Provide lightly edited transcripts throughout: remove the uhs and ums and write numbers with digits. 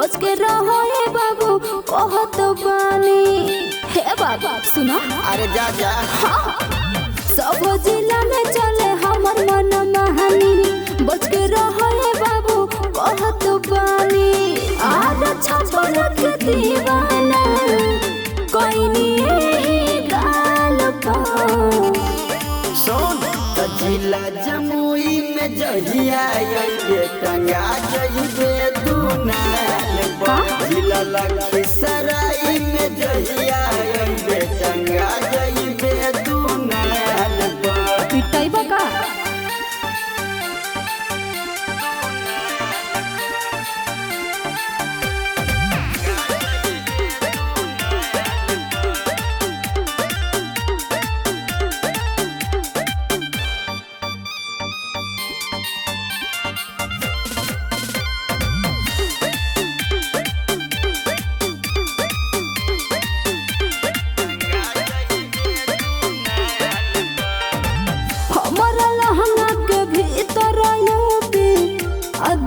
बच के रहो हे बाबू कहत बानी। हे बाबू सुना, अरे जा जा हाँ। सब जिला में चले हमर मन महानी, बच के रहो हे बाबू कहत बानी। आज छपन के दीवाना कोई नहीं गाल पा। सुन जिला जमुई में जहिया ये टंगा जइबे दुनाल बा। जिला लखीसराय में जहिया ये टंगा जइबे दुनाल बा। पिटाई बका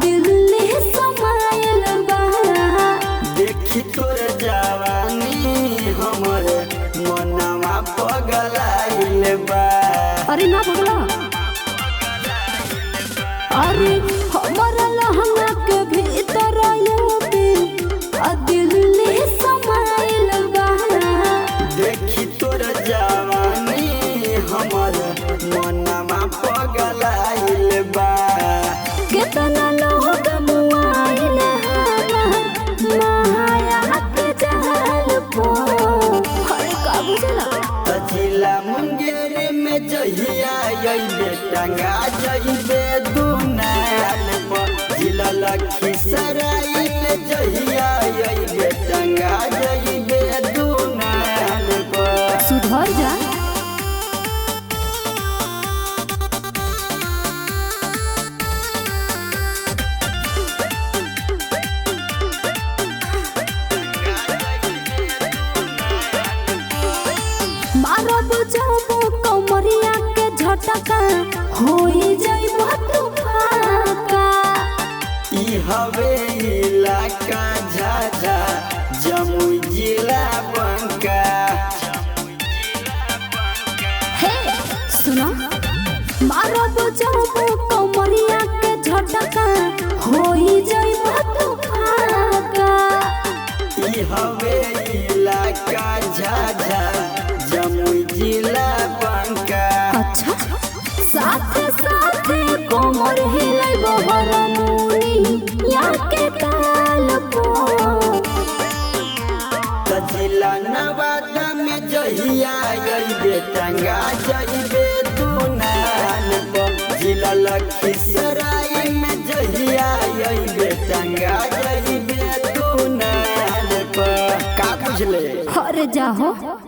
दिल्ली समायल बा। देखी तोर जवानी हमर मनवा पगलाइल बा। अरे ना पगला, अरे हमारा लहंगा के भीतर दिल्ली समायल बा। देखी तोर जवानी हमर मनवा पगलाइल बा। कितना लोग मुआइल हमार माया के जाल पो। अरे का बुझला जिला मुंगेर में जहिया ये टंगा जइबे दुनाल बा। जिला लखीसराय में जहिया ये टंगा जइबे दुनाल बा। सुधर जा। मारब जाबो कमरिया के झटका होई जाइबो तू फाका। ई हवे इलाका झाझा जमुई जिला बंका। हे सुना, मारब जाबो कमरिया के झटका होई जाइबो तू फाका। ई हवे इलाका झाझा जमुई जिला बंका। अच्छा साथे साथे कोमर हिलाई बहर मुनी या के ताल पो। जिला नवादा में जहिया ये टंगा जइबे दुनाल बा। जिला लखीसराय में जहिया ये टंगा जइबे दुनाल बा। का बुझले? अरे जाहो।